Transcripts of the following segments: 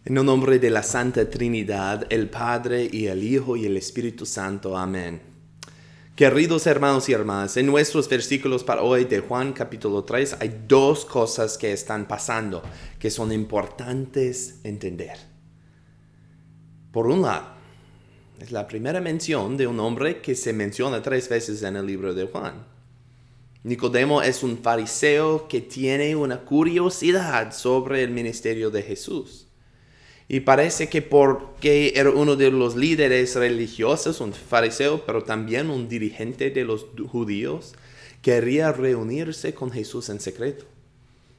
En el nombre de la Santa Trinidad, el Padre y el Hijo y el Espíritu Santo. Amén. Queridos hermanos y hermanas, en nuestros versículos para hoy de Juan capítulo 3 hay dos cosas que están pasando que son importantes entender. Por un lado, es la primera mención de un hombre que se menciona 3 veces en el libro de Juan. Nicodemo es un fariseo que tiene una curiosidad sobre el ministerio de Jesús. Y parece que porque era uno de los líderes religiosos, un fariseo, pero también un dirigente de los judíos, quería reunirse con Jesús en secreto.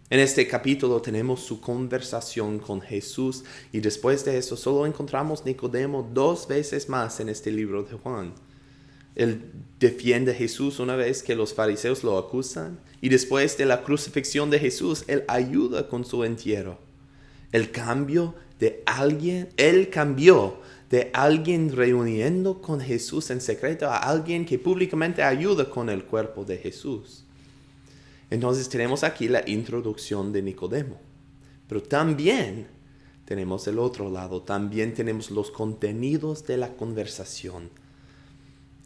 En este capítulo tenemos su conversación con Jesús y después de eso solo encontramos Nicodemo 2 veces más en este libro de Juan. Él defiende a Jesús una vez que los fariseos lo acusan y después de la crucifixión de Jesús, él ayuda con su entierro. Él cambió de alguien reuniendo con Jesús en secreto a alguien que públicamente ayuda con el cuerpo de Jesús. Entonces tenemos aquí la introducción de Nicodemo. Pero también tenemos el otro lado, también tenemos los contenidos de la conversación.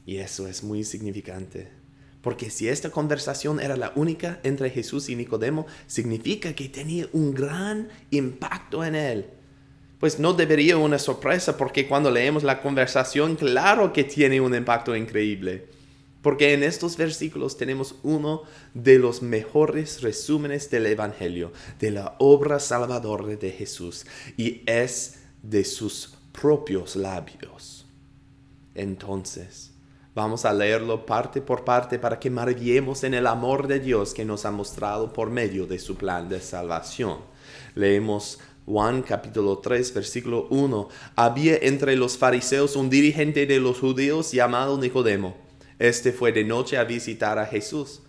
Y eso es muy significante. Porque si esta conversación era la única entre Jesús y Nicodemo, significa que tenía un gran impacto en él. Pues no debería una sorpresa porque cuando leemos la conversación, claro que tiene un impacto increíble. Porque en estos versículos tenemos uno de los mejores resúmenes del Evangelio, de la obra salvadora de Jesús, y es de sus propios labios. Entonces, vamos a leerlo parte por parte para que maravillemos en el amor de Dios que nos ha mostrado por medio de su plan de salvación. Leemos Juan capítulo 3, versículo 1. Había entre los fariseos un dirigente de los judíos llamado Nicodemo. Este fue de noche a visitar a Jesús.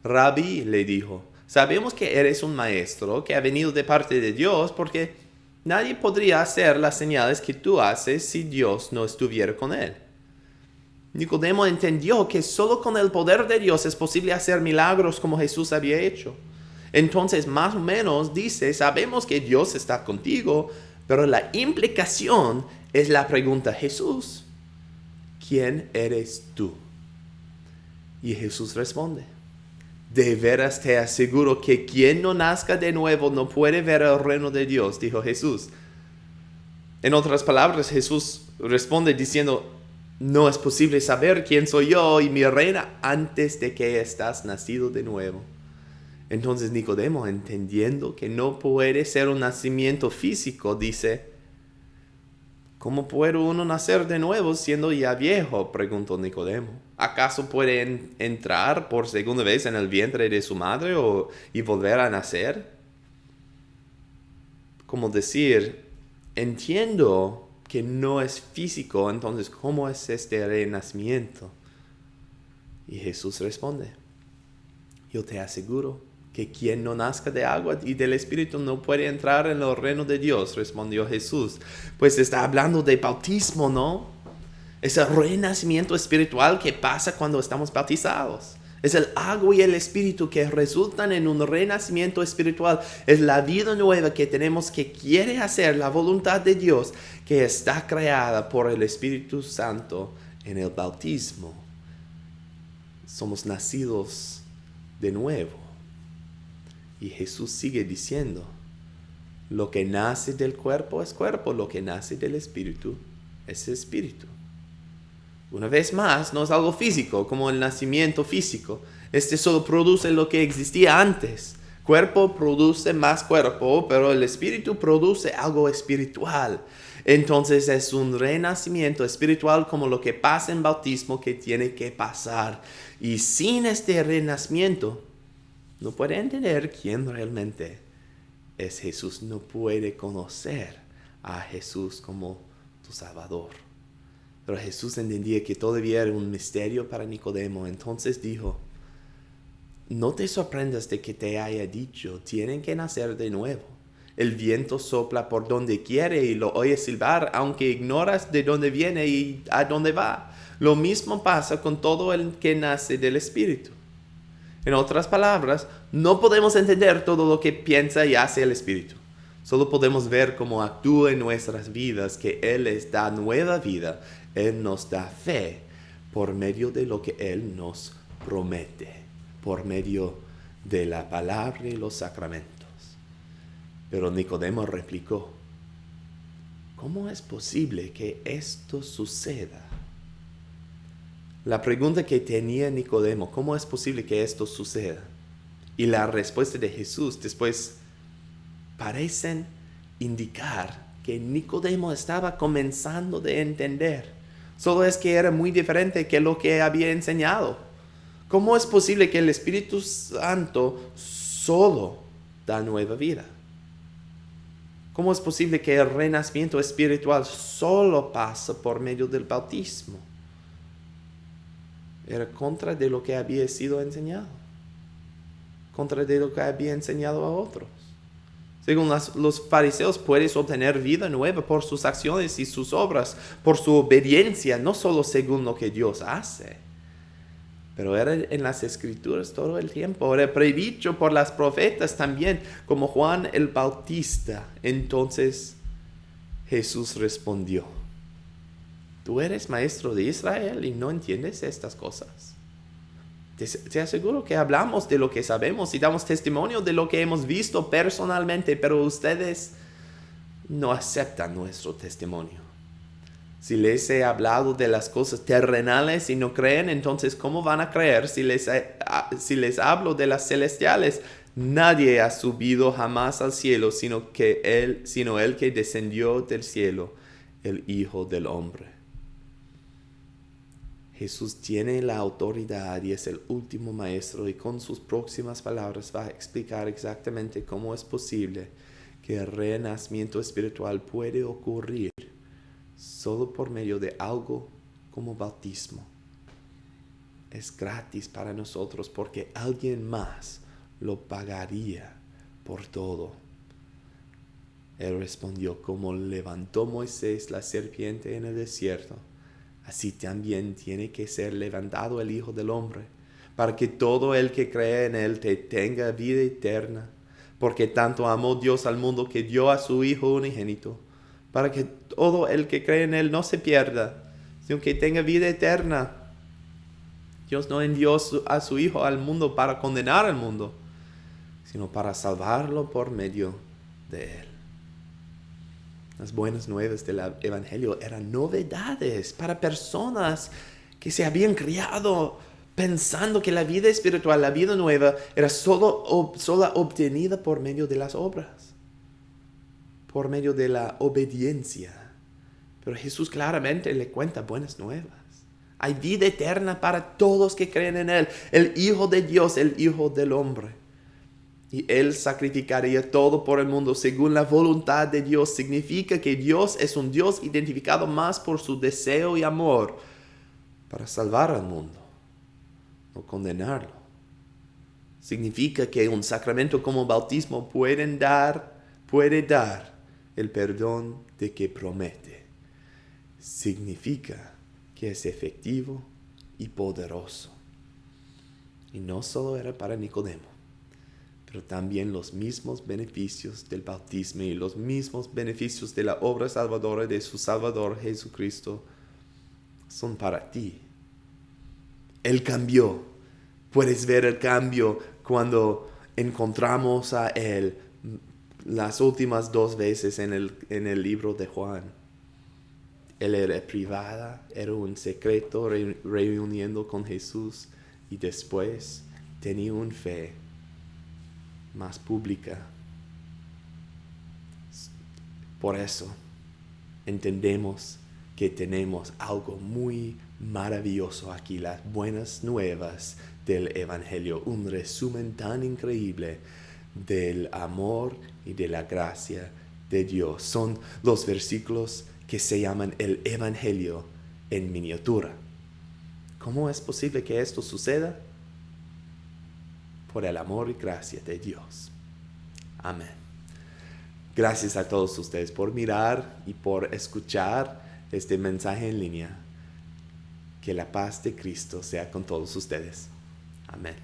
Rabí, le dijo, sabemos que eres un maestro que ha venido de parte de Dios porque nadie podría hacer las señales que tú haces si Dios no estuviera con él. Nicodemo entendió que solo con el poder de Dios es posible hacer milagros como Jesús había hecho. Entonces, más o menos, dice, sabemos que Dios está contigo, pero la implicación es la pregunta, Jesús, ¿quién eres tú? Y Jesús responde, de veras te aseguro que quien no nazca de nuevo no puede ver el reino de Dios, dijo Jesús. En otras palabras, Jesús responde diciendo, no es posible saber quién soy yo y mi reina antes de que estás nacido de nuevo. Entonces Nicodemo, entendiendo que no puede ser un nacimiento físico, dice, ¿cómo puede uno nacer de nuevo siendo ya viejo?, preguntó Nicodemo. ¿Acaso puede entrar por segunda vez en el vientre de su madre y volver a nacer? Como decir, entiendo que no es físico, entonces, ¿cómo es este renacimiento? Y Jesús responde, yo te aseguro que quien no nazca de agua y del Espíritu no puede entrar en el reino de Dios, respondió Jesús. Pues está hablando de bautismo, ¿no? Es el renacimiento espiritual que pasa cuando estamos bautizados. Es el agua y el Espíritu que resultan en un renacimiento espiritual. Es la vida nueva que tenemos que quiere hacer la voluntad de Dios que está creada por el Espíritu Santo en el bautismo. Somos nacidos de nuevo. Y Jesús sigue diciendo, lo que nace del cuerpo es cuerpo, lo que nace del Espíritu es espíritu. Una vez más, no es algo físico, como el nacimiento físico. Este solo produce lo que existía antes. Cuerpo produce más cuerpo, pero el espíritu produce algo espiritual. Entonces es un renacimiento espiritual como lo que pasa en bautismo que tiene que pasar. Y sin este renacimiento, no puede entender quién realmente es Jesús. No puede conocer a Jesús como tu Salvador. Pero Jesús entendía que todavía era un misterio para Nicodemo. Entonces dijo, no te sorprendas de que te haya dicho, tienen que nacer de nuevo. El viento sopla por donde quiere y lo oyes silbar, aunque ignoras de dónde viene y a dónde va. Lo mismo pasa con todo el que nace del Espíritu. En otras palabras, no podemos entender todo lo que piensa y hace el Espíritu. Solo podemos ver cómo actúa en nuestras vidas, que Él les da nueva vida. Él nos da fe por medio de lo que Él nos promete, por medio de la palabra y los sacramentos. Pero Nicodemo replicó, ¿cómo es posible que esto suceda? La pregunta que tenía Nicodemo, ¿cómo es posible que esto suceda? Y la respuesta de Jesús después parecen indicar que Nicodemo estaba comenzando a entender. Solo es que era muy diferente que lo que había enseñado. ¿Cómo es posible que el Espíritu Santo solo da nueva vida? ¿Cómo es posible que el renacimiento espiritual solo pasa por medio del bautismo? Era contra de lo que había sido enseñado. Contra de lo que había enseñado a otros. Según los fariseos, puedes obtener vida nueva por sus acciones y sus obras, por su obediencia, no solo según lo que Dios hace. Pero era en las Escrituras todo el tiempo. Era predicho por las profetas también, como Juan el Bautista. Entonces Jesús respondió, ¿tú eres maestro de Israel y no entiendes estas cosas? Te aseguro que hablamos de lo que sabemos y damos testimonio de lo que hemos visto personalmente, pero ustedes no aceptan nuestro testimonio. Si les he hablado de las cosas terrenales y no creen, entonces ¿cómo van a creer si les hablo de las celestiales? Nadie ha subido jamás al cielo, sino Él que descendió del cielo, el Hijo del Hombre. Jesús tiene la autoridad y es el último maestro, y con sus próximas palabras va a explicar exactamente cómo es posible que el renacimiento espiritual puede ocurrir solo por medio de algo como bautismo. Es gratis para nosotros porque alguien más lo pagaría por todo. Él respondió, como levantó Moisés la serpiente en el desierto, así también tiene que ser levantado el Hijo del Hombre, para que todo el que cree en Él tenga vida eterna. Porque tanto amó Dios al mundo que dio a su Hijo unigénito, para que todo el que cree en Él no se pierda, sino que tenga vida eterna. Dios no envió a su Hijo al mundo para condenar al mundo, sino para salvarlo por medio de Él. Las buenas nuevas del Evangelio eran novedades para personas que se habían criado pensando que la vida espiritual, la vida nueva, era solo obtenida por medio de las obras, por medio de la obediencia. Pero Jesús claramente le cuenta buenas nuevas. Hay vida eterna para todos que creen en Él, el Hijo de Dios, el Hijo del Hombre. Y Él sacrificaría todo por el mundo según la voluntad de Dios. Significa que Dios es un Dios identificado más por su deseo y amor para salvar al mundo, no condenarlo. Significa que un sacramento como bautismo puede dar el perdón de que promete. Significa que es efectivo y poderoso. Y no solo era para Nicodemo, pero también los mismos beneficios del bautismo y los mismos beneficios de la obra salvadora de su Salvador Jesucristo son para ti. Él cambió. Puedes ver el cambio cuando encontramos a Él las últimas 2 veces en el libro de Juan. Él era privada, era un secreto reuniendo con Jesús, y después tenía una fe más pública. Por eso entendemos que tenemos algo muy maravilloso aquí, las buenas nuevas del Evangelio, un resumen tan increíble del amor y de la gracia de Dios. Son los versículos que se llaman el Evangelio en miniatura. ¿Cómo es posible que esto suceda? Por el amor y gracia de Dios. Amén. Gracias a todos ustedes por mirar y por escuchar este mensaje en línea. Que la paz de Cristo sea con todos ustedes. Amén.